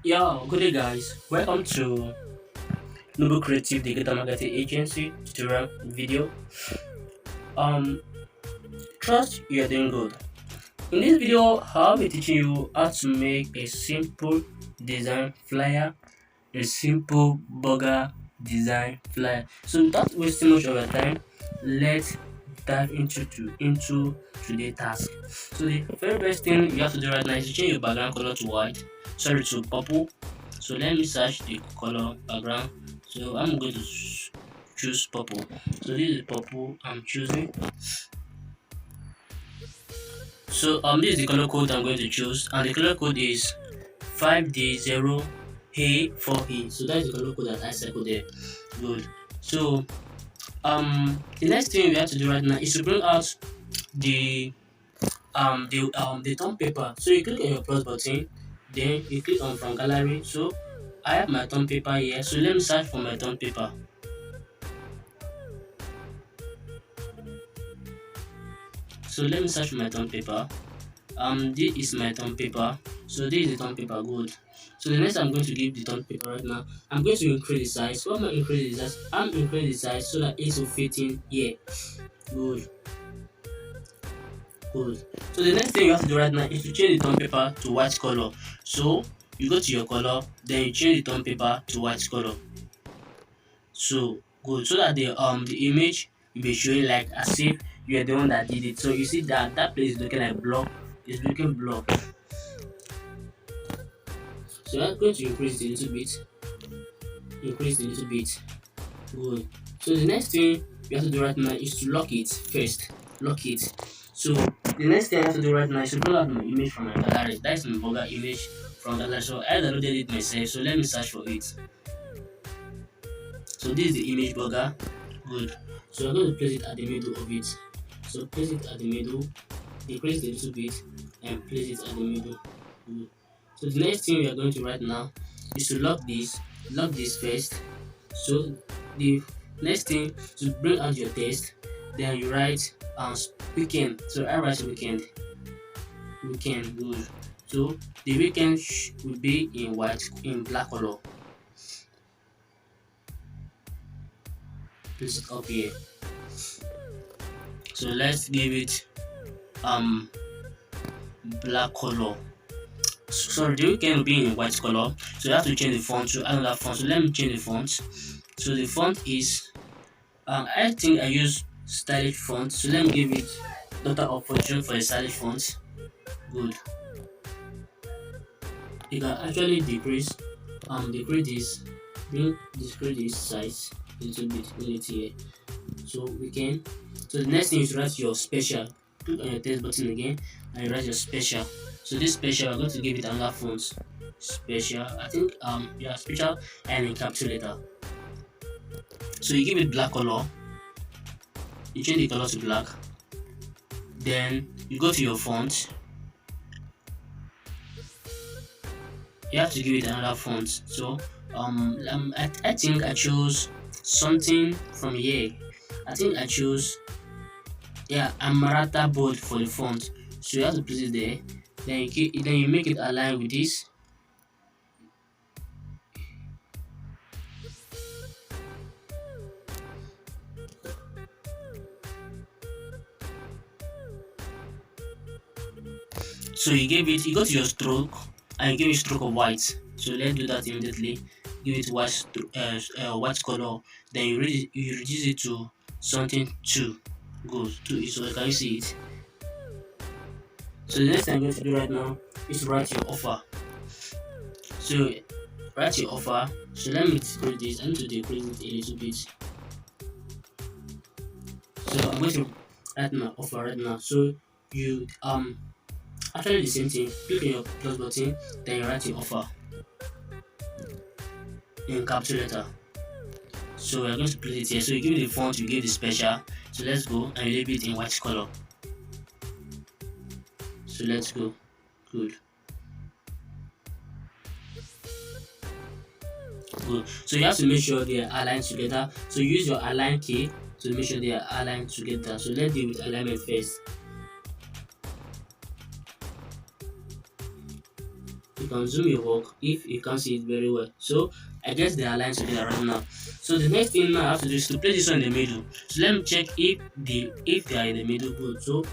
Yeah, good day guys. Welcome to Noble Creative Digital Marketing Agency tutorial video. Um, Trust you are doing good. In this video, I'll be teaching you how to make a simple design flyer, a simple burger design flyer. So without wasting much of your time, let's dive into today's task. So the very first thing you have to do right now is to change your background color to white. Sorry, to purple. So let me search the color background. So I'm going to choose purple. So this is purple I'm choosing. So this is the color code I'm going to choose, and the color code is 5D0A4E. So that's the color code that I circled there. Good. So the next thing we have to do right now is to bring out the the thumb paper. So you click on your plus button, then you click on from gallery. So I have my thumb paper here. So let me search for my thumb paper. So let me search for my thumb paper. This is my thumb paper. So this is the thumb paper. Good. So the next I'm going to give the thumb paper right now. I'm going to increase the size. What am I increasing the size? I'm increasing the size so that it will fit in here. Good. Good. So the next thing you have to do right now is to change the thumb paper to white color. So you go to your color, then you change the thumb paper to white color. So good. So that the image will be showing like as if you are the one that did it. So you see that that place is looking like block. It's looking block. So I'm going to increase it a little bit. Increase it a little bit. Good. So the next thing you have to do right now is to lock it first. Lock it. So the next thing I have to do right now is to pull out my image from my gallery. That is my burger image from gallery. So I downloaded it myself. So let me search for it. So this is the image burger. Good. So I'm going to place it at the middle of it. So place it at the middle. Decrease it a little bit and place it at the middle. Good. So the next thing we are going to write now is to lock this. Lock this first. So the next thing to bring out your text, then you write weekend. So I write weekend. Weekend. Good. So the weekend will be in white, in black color. Place it up here. So let's give it black color. Sorry, the weekend will be in white color. So you have to change the font to another font. So let me change the font. So the font is I think I use stylish font. So let me give it Daughter of Fortune for a stylish font. Good. You can actually decrease this, decrease this size a little bit, bring it here. So we can. So the next thing is to write your special. Click on your text button again and you write your special. So this special, I'm going to give it another font. Special. I think yeah, special and encapsulator. So you give it black color. You change the color to black. Then you go to your font. You have to give it another font. So I think I chose something from here. I think I chose Amarata bold for the font. So you have to place it there. Then you make it align with this. So you go to your stroke and you give it stroke of white. So let's do that immediately. Give it white color. Then you reduce it to something 2. Good. 2. So can you see it? So the next thing I'm going to do right now is to write your offer. So write your offer. So let me decrease this. I need to decrease it a little bit. So I'm going to write my offer right now. So you actually the same thing. Click on your plus button, then you write your offer in encapsulator. So we're going to place it here. So you give it the font, you give the special. So let's go and leave it in white color. So let's go. Good. Good. So you have to make sure they are aligned together. So use your align key to make sure they are aligned together. So let's deal with alignment first. can zoom your work if you can't see it very well. So I guess they are aligned together right now. So the next thing now I have to do is to place this one in the middle. So let me check if they are in the middle. Good. So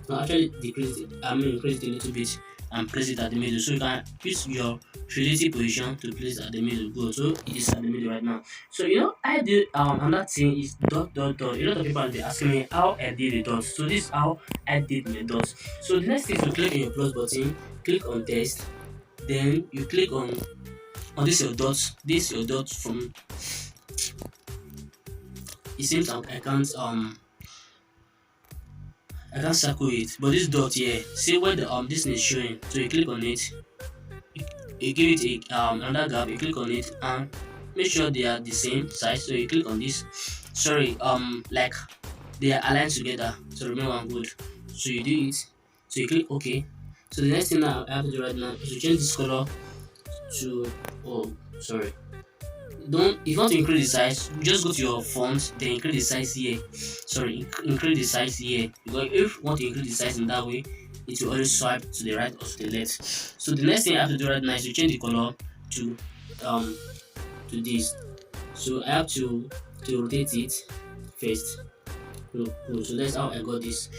now actually decrease it, increase it a little bit and place it at the middle. So you can use your relative position to place it at the middle. Good. So it is at the middle right now. So I did another thing is dot dot dot. A lot of people have been asking me how I did the dots. So this is how I did my dots. So the next thing is to click on your plus button, click on test, then you click on this your dots. This your dots from it seems I can't circle it, but this dot here, see where the this thing is showing. So you click on it, you give it a another gap, you click on it and make sure they are the same size. So you click on this. Sorry, like they are aligned together. So remember I'm good. So you do it. So you click OK. So the next thing that I have to do right now is to change this color to sorry. Don't if you want to increase the size, just go to your font, then increase the size here. Sorry, increase the size here. Because if you want to increase the size in that way, it will always swipe to the right or to the left. So the next thing I have to do right now is to change the color to um this. So I have to rotate it first. So that's how I got this.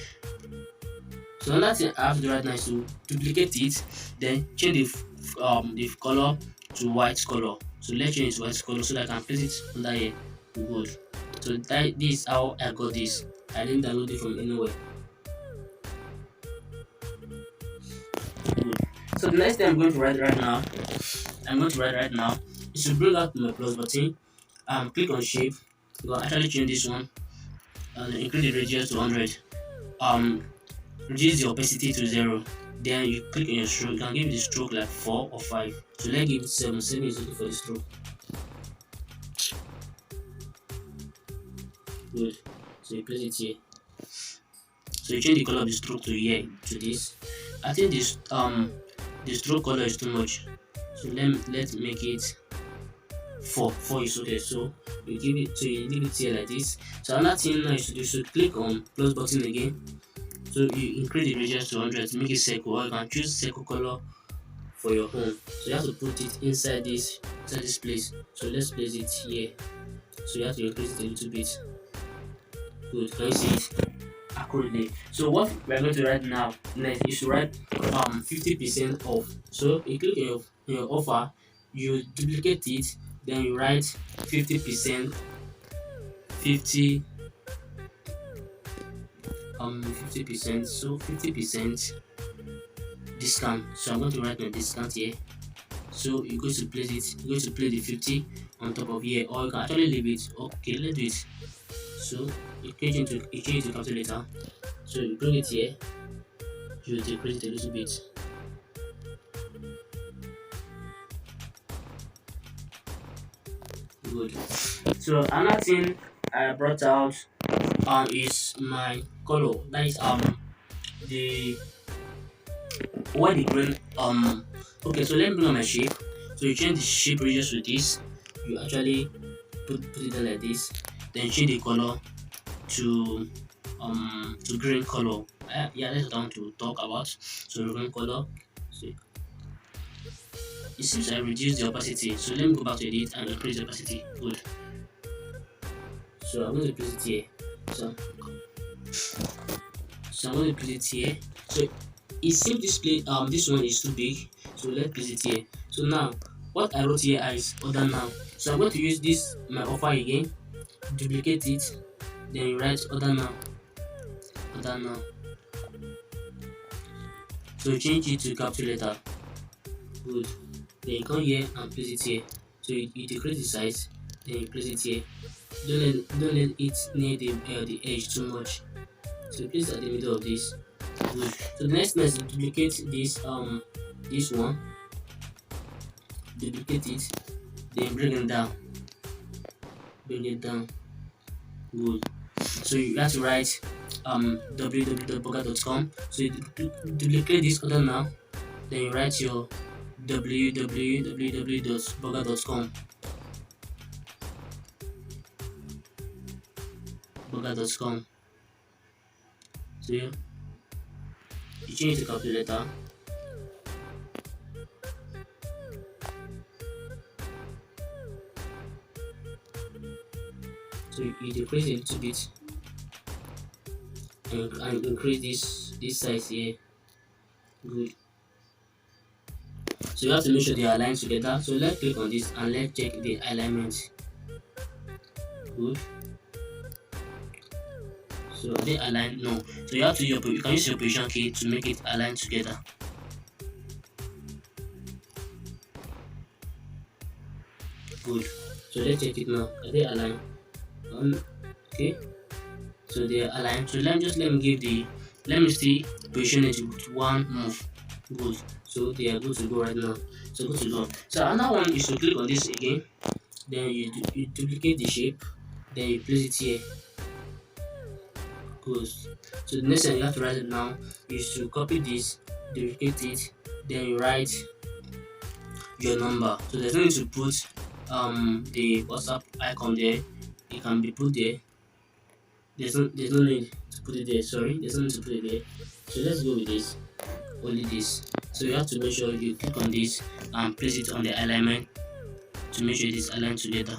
So another thing I have to do right now is to duplicate it, then change the color to white color. So let's change it to white color so that I can place it under here. Good. So this is how I got this. I didn't download it from anywhere. Good. So the next thing I'm going to write right now, is to bring out my plus button. Click on shape. You can actually change this one and increase the radius to 100. Reduce the opacity to 0. Then you click on your stroke. You can give the stroke like 4 or 5. So let's give it 7. 7 is okay for the stroke. Good. So you place it here. So you change the color of the stroke to here to this. I think this the stroke color is too much. So let's make it 4. 4 is okay. So you leave it here like this. So another thing now is to do, so click on plus button again. So you increase the radius to 100 to make it circle, or you can choose circle color for your home. So you have to put it inside this place. So let's place it here. So you have to increase it a little bit. Good. Can you see it accurately? So what we're going to write now next is to write 50% off. So you click on your offer, you duplicate it, then you write 50%, 50%, so 50% discount. So I'm going to write my discount here. So you're going to place it, you're going to place the 50 on top of here, or you can actually leave it. Okay, let's do it. So you change it to calculator. So you bring it here, you decrease it a little bit. Good. So another thing I brought out is my color. That is the where the green okay, so let me bring on my shape. So you change the shape radius to this. You actually put it down like this. Then change the color to green color. Yeah, that's what I want to talk about. So green color. So it seems I reduced the opacity. So let me go back to edit and increase the opacity. Good. So I'm going to place it here. So I'm going to place it here. So it seems this one is too big. So let's place it here. So now what I wrote here is order now. So I'm going to use this my offer again, duplicate it, then you write order now. Order now. So you change it to calculator. Good. Then you come here and place it here. So you decrease the size, then you place it here. Don't let it near the edge too much. So place it at the middle of this. Good. So the next is to duplicate this one. Duplicate it, then bring it down. Bring it down. Good. So you have to write www.burger.com. So you duplicate this order now, then you write your www.burger.com. Burger.com. So you change the calculator. So you decrease a little bit and increase this size here. Good. So you have to make sure they are aligned together. So let's click on this and let's check the alignment. Good. So are they aligned? No. So you have to you can use your position key to make it align together. Good. So let's check it now. Are they aligned? Okay. So they are aligned. So let me give the let me see position it with one move. Good. So they are good to go right now. So good to go. So another one is to click on this again. Then you duplicate the shape. Then you place it here. Good. So the next thing you have to write it now is to copy this, duplicate it, then you write your number. So there's no need to put the WhatsApp icon there. It can be put there. There's no need to put it there. Sorry, there's no need to put it there. So let's go with this. Only this. So you have to make sure you click on this and place it on the alignment to make sure it is aligned together.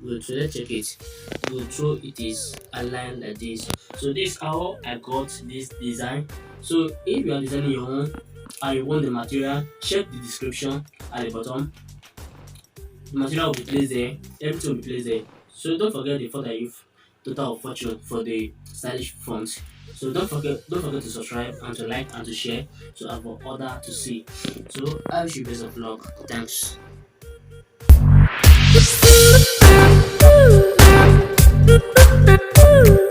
Good. So let's check it. Good. So it is aligned like this. So this is how I got this design. So if you are designing your own and you want the material, check the description at the bottom. The material will be placed there, everything will be placed there. So don't forget the font I use total of fortune for the stylish font. So don't forget to subscribe and to like and to share to have other to see. So I wish you best of luck. Thanks. Ooh.